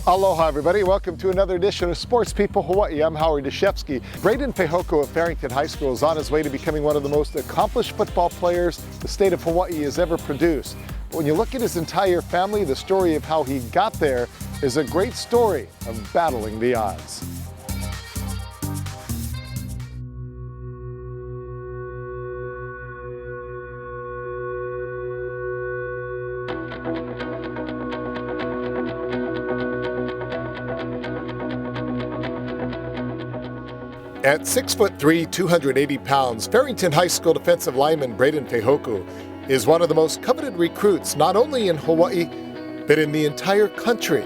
Aloha everybody, welcome to another edition of Sports People Hawaii. I'm Howard Deshefsky. Braden FEHOKO of Farrington High School is on his way to becoming one of the most accomplished football players the state of Hawaii has ever produced. But when you look at his entire family, the story of how he got there is a great story of battling the odds. At 6'3", 280 pounds, Farrington High School defensive lineman Braden FEHOKO is one of the most coveted recruits not only in Hawaii, but in the entire country.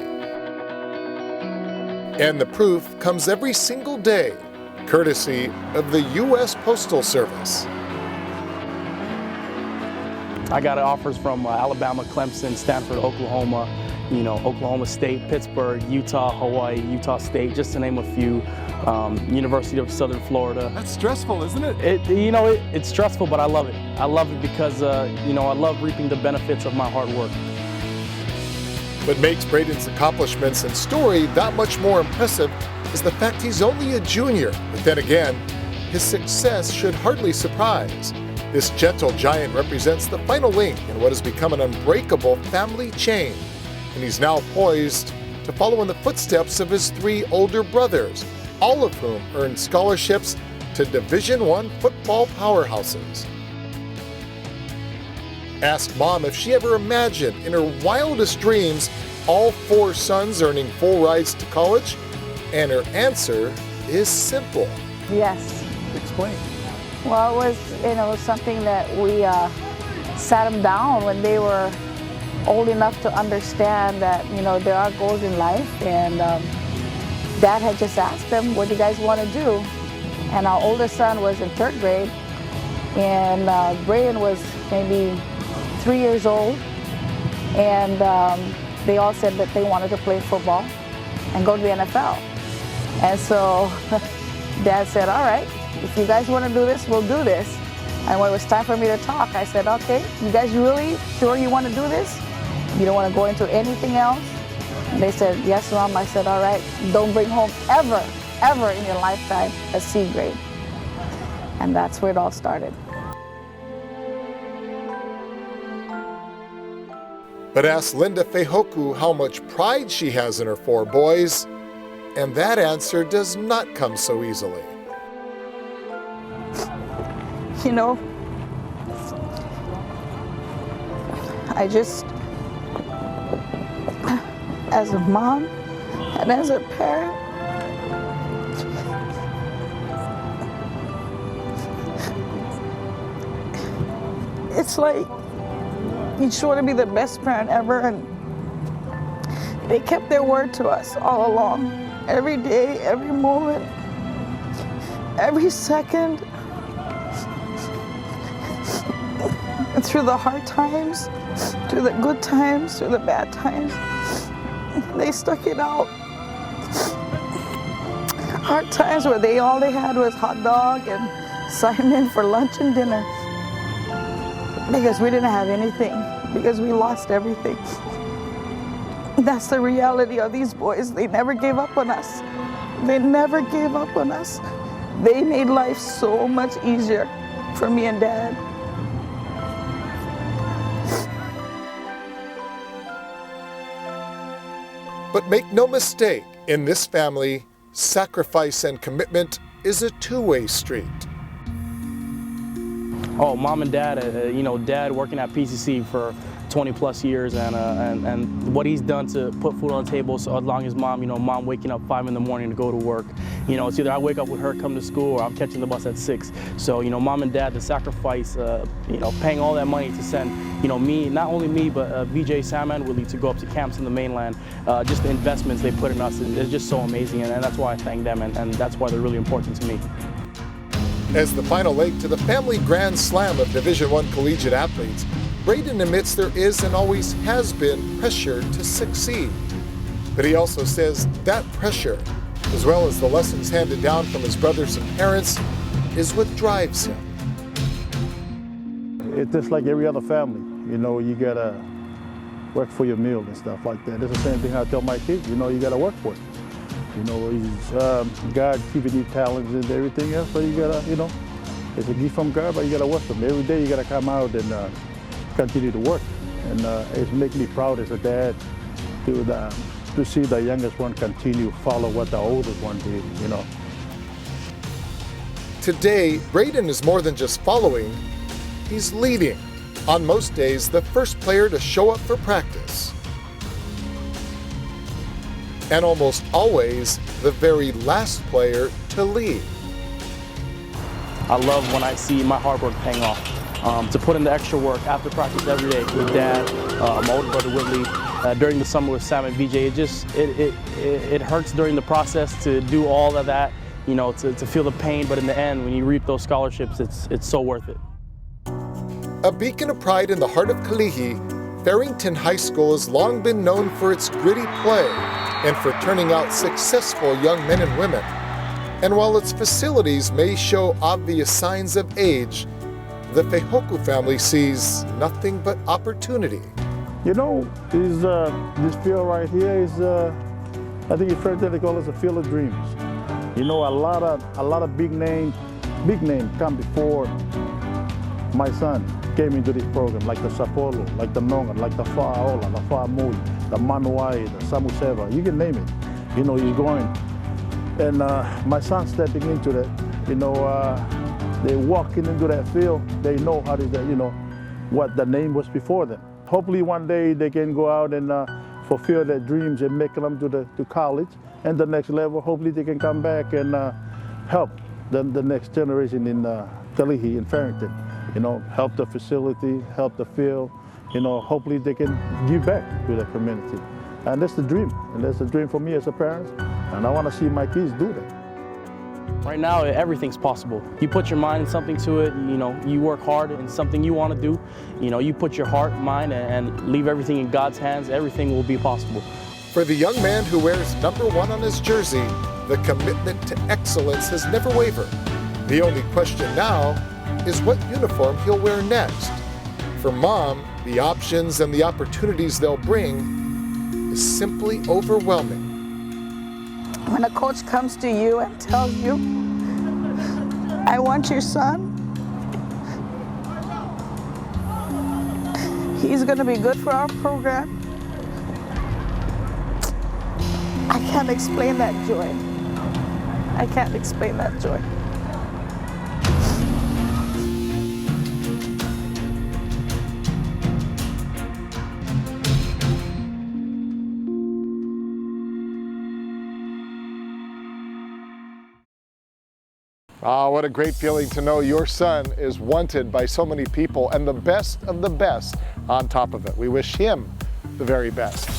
And the proof comes every single day, courtesy of the U.S. Postal Service. I got offers from Alabama, Clemson, Stanford, Oklahoma, Oklahoma State, Pittsburgh, Utah, Hawaii, Utah State, just to name a few. University of Southern Florida. That's stressful, isn't it? It's stressful, but I love it. I love it because, I love reaping the benefits of my hard work. What makes Braden's accomplishments and story that much more impressive is the fact he's only a junior. But then again, his success should hardly surprise. This gentle giant represents the final link in what has become an unbreakable family chain. And he's now poised to follow in the footsteps of his three older brothers, all of whom earned scholarships to Division I football powerhouses. Ask Mom if she ever imagined in her wildest dreams all four sons earning full rides to college, and her answer is simple. Yes. Explain. Well, it was something that we sat them down when they were old enough to understand that, there are goals in life, and Dad had just asked them, what do you guys want to do? And our oldest son was in 3rd grade, and Braden was maybe 3 years old, and they all said that they wanted to play football and go to the NFL. And so Dad said, all right, if you guys want to do this, we'll do this. And when it was time for me to talk, I said, okay, you guys really sure you want to do this? You don't want to go into anything else? And they said, yes, Mom. I said, all right, don't bring home ever in your lifetime a C grade. And that's where it all started. But ask Linda FEHOKO how much pride she has in her four boys, and that answer does not come so easily. As a mom and as a parent, it's like you just want to be the best parent ever, and they kept their word to us all along. Every day, every moment, every second, and through the hard times, through the good times, through the bad times, they stuck it out. Hard times where all they had was hot dog and sign in for lunch and dinner. Because we didn't have anything, because we lost everything. That's the reality of these boys. They never gave up on us. They never gave up on us. They made life so much easier for me and Dad. But make no mistake, in this family, sacrifice and commitment is a two-way street. Oh, Mom and Dad, Dad working at PCC for 20 plus years, and what he's done to put food on the table, so as long as Mom, Mom waking up 5 in the morning to go to work. It's either I wake up with her, come to school, or I'm catching the bus at 6. So, Mom and Dad, the sacrifice, paying all that money to send, me, not only me, but VJ, Sam, and Willie to go up to camps in the mainland. Just the investments they put in us, it's just so amazing, and that's why I thank them, and that's why they're really important to me. As the final leg to the family grand slam of Division I collegiate athletes, Braden admits there is and always has been pressure to succeed. But he also says that pressure, as well as the lessons handed down from his brothers and parents, is what drives him. It's just like every other family. You gotta work for your meal and stuff like that. It's the same thing I tell my kids, you know, you gotta work for it. You know, God giving you talents and everything else, but you gotta, you know, it's a gift from God, but you gotta work them. Every day you gotta come out and continue to work. And it's making me proud as a dad to see the youngest one continue to follow what the oldest one did, you know. Today, Braden is more than just following, he's leading. On most days, the first player to show up for practice. And almost always, the very last player to leave. I love when I see my hard work paying off. To put in the extra work after practice every day with Dad, my older brother Whitley, during the summer with Sam and VJ, it hurts during the process to do all of that, you know, to feel the pain, but in the end, when you reap those scholarships, it's so worth it. A beacon of pride in the heart of Kalihi, Farrington High School has long been known for its gritty play and for turning out successful young men and women. And while its facilities may show obvious signs of age, the FEHOKO family sees nothing but opportunity. You know, this field right here is, I think in French they call it a field of dreams. You know, a lot of big names come before my son came into this program, like the Sapolo, like the Nongan, like the Fa'aola, the Fa'amui, the Manuai, the Samuseva, you can name it. You know, he's going. And my son stepping into that, you know, they walking into that field, they know how to, you know, what the name was before them. Hopefully one day they can go out and fulfill their dreams and make them to college and the next level. Hopefully they can come back and help the next generation in Kalihi, in Farrington. You know, help the facility, help the field. You know, hopefully they can give back to the community. And that's the dream. And that's the dream for me as a parent. And I want to see my kids do that. Right now, everything's possible. You put your mind in something to it, you know, you work hard in something you want to do, you know, you put your heart, mind, and leave everything in God's hands, everything will be possible. For the young man who wears number 1 on his jersey, the commitment to excellence has never wavered. The only question now is what uniform he'll wear next. For Mom, the options and the opportunities they'll bring is simply overwhelming. When a coach comes to you and tells you, I want your son, he's going to be good for our program, I can't explain that joy. I can't explain that joy. Ah, what a great feeling to know your son is wanted by so many people and the best of the best on top of it. We wish him the very best.